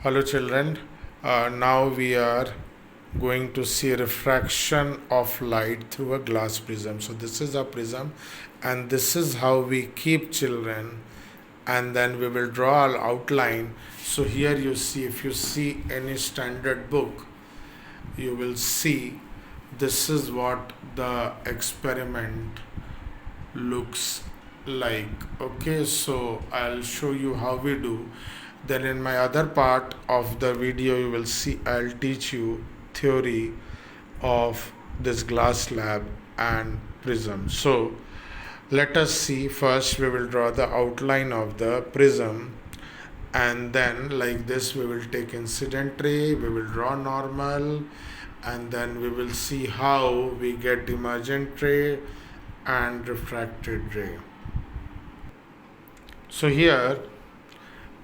Hello children, now we are going to see refraction of light through a glass prism. So this is a prism and this is how we keep children, and then we will draw an outline. So here you see, if you see any standard book, you will see this is what the experiment looks like. Okay, so I'll show you how we do. Then in my other part of the video you will see I'll teach you theory of this glass slab and prism. So let us see. First we will draw the outline of the prism, and then like this we will take incident ray, we will draw normal, and then we will see how we get emergent ray and refracted ray. So here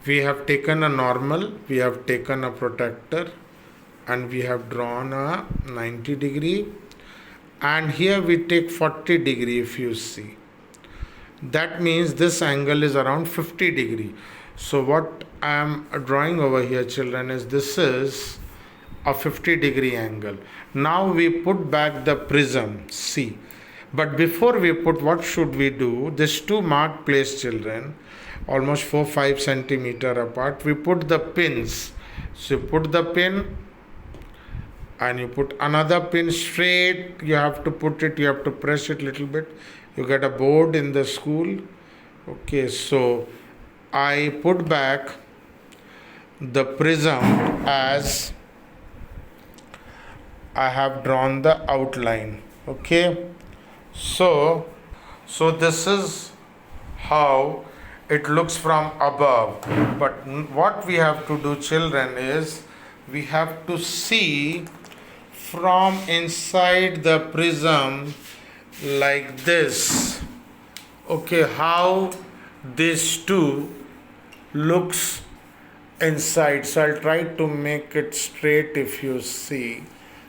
we have taken a normal, we have taken a protector, and we have drawn a 90 degree, and here we take 40 degree. If you see, that means this angle is around 50 degree. So what I am drawing over here children is this is a 50 degree angle. Now we put back the prism, see, but before we put, what should we do? This two mark place children, almost 4-5 centimeter apart, we put the pins. So you put the pin and you put another pin straight. You have to put it, you have to press it little bit. You get a board in the school. Okay, so I put back the prism as I have drawn the outline. Okay, so this is how it looks from above. But what we have to do children is we have to see from inside the prism like this. Okay, how this two looks inside. So I'll try to make it straight. If you see,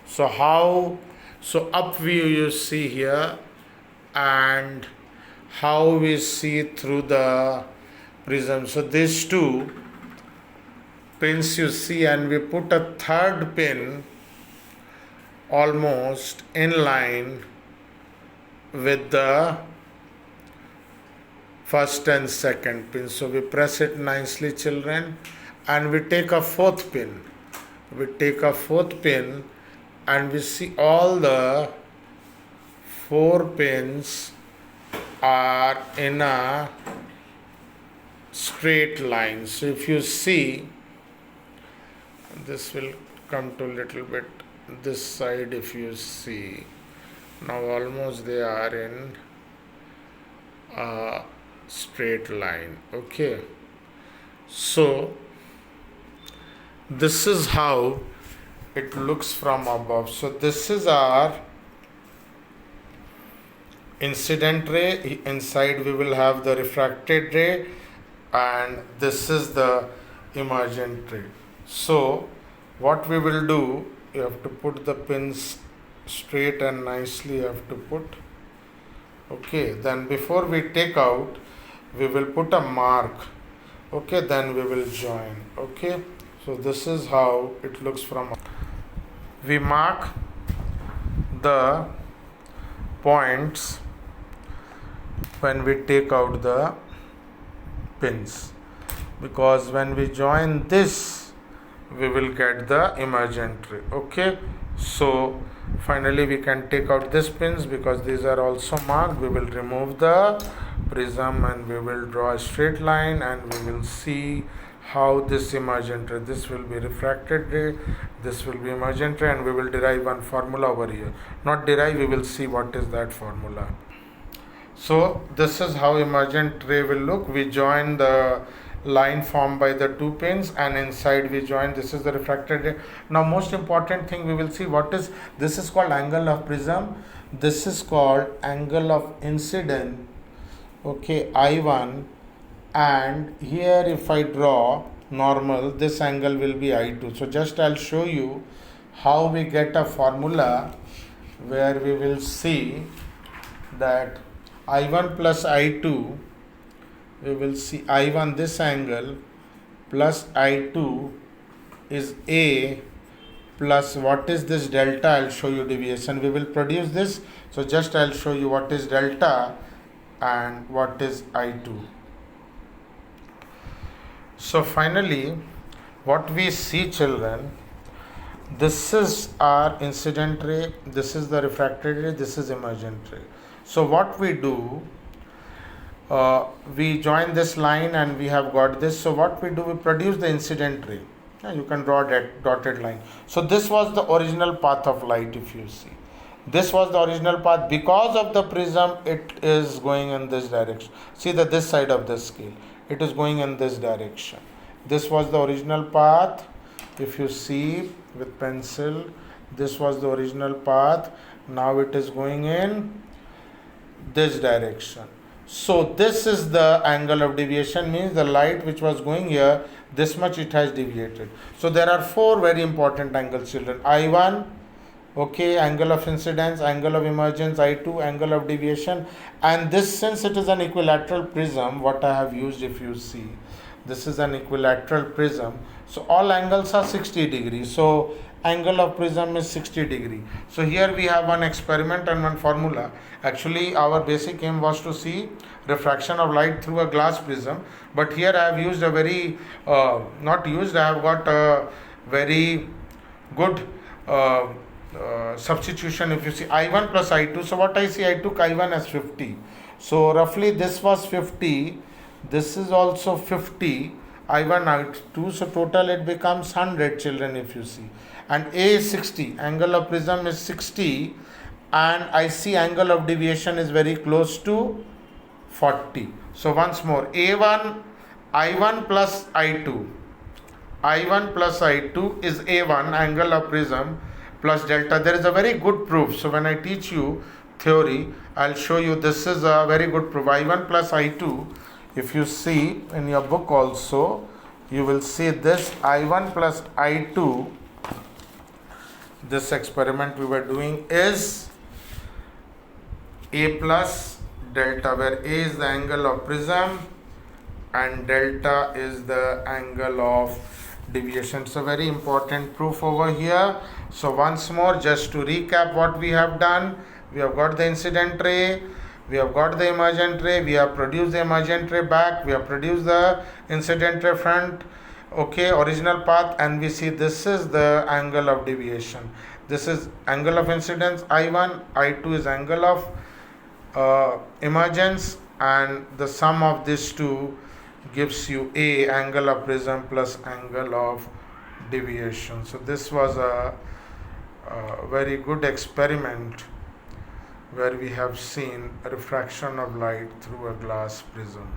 so up view you see here, and how we see through the prism. So these two pins you see, and we put a third pin almost in line with the first and second pin. So we press it nicely children, and we take a fourth pin. We take a fourth pin and we see all the 4 pins are in a straight line. So if you see, this will come to little bit this side. If you see, now almost they are in a straight line. Okay, so this is how it looks from above. So this is our incident ray. Inside we will have the refracted ray, and this is the emergent ray. So what we will do, you have to put the pins straight and nicely you have to put. Okay, then before we take out, we will put a mark. Okay, then we will join. Okay, so this is how it looks from. We mark the points when we take out the pins, because when we join this we will get the emergent ray. Okay, so finally we can take out these pins because these are also marked. We will remove the prism and we will draw a straight line, and we will see how this emergent ray, this will be refracted ray, this will be emergent ray, and we will derive one formula over here. Not derive, we will see what is that formula. So this is how emergent ray will look. We join the line formed by the 2 pins, and inside we join, this is the refracted ray. Now most important thing we will see, what is this is called angle of prism, this is called angle of incident. Okay, I1, and here if I draw normal, this angle will be I2. So just I'll show you how we get a formula where we will see that I1 plus I2, we will see I1 this angle plus I2 is A plus what is this delta? I'll show you deviation. We will produce this. So just I'll show you what is delta and what is I2. So finally, what we see, children, this is our incident ray, this is the refracted ray, this is emergent ray. So what we do, we join this line and we have got this. So what we do, we produce the incident ray. You can draw that dotted line. So this was the original path of light, if you see. This was the original path. Because of the prism, it is going in this direction. See this side of the scale. It is going in this direction. This was the original path. If you see with pencil, this was the original path. Now it is going in this direction. So this is the angle of deviation, means the light which was going here, this much it has deviated. So there are four very important angles, children. I1, okay, angle of incidence, angle of emergence, I2, angle of deviation. And this, since it is an equilateral prism, what I have used, if you see, this is an equilateral prism. So all angles are 60 degrees. So angle of prism is 60 degree. So here we have one experiment and one formula. Actually our basic aim was to see refraction of light through a glass prism, but here I have used a very I have got a very good substitution. If you see I1 plus I2, so what I see, I took I1 as 50. So roughly this was 50, this is also 50, I1, I2, so total it becomes 100, children, if you see. And A is 60, angle of prism is 60, and I see angle of deviation is very close to 40. So once more, I1 plus I2, I1 plus I2 is A1, angle of prism, plus delta. There is a very good proof. So when I teach you theory, I'll show you, this is a very good proof. I1 plus I2, if you see in your book also, you will see this I1 plus I2, this experiment we were doing is A plus delta, where A is the angle of prism and delta is the angle of deviation. So very important proof over here. So once more, just to recap what we have done, we have got the incident ray, we have got the emergent ray, we have produced the emergent ray back, we have produced the incident ray front, okay, original path, and we see this is the angle of deviation. This is angle of incidence I1, I2 is angle of emergence, and the sum of these two gives you A, angle of prism, plus angle of deviation. So this was a very good experiment where we have seen refraction of light through a glass prism.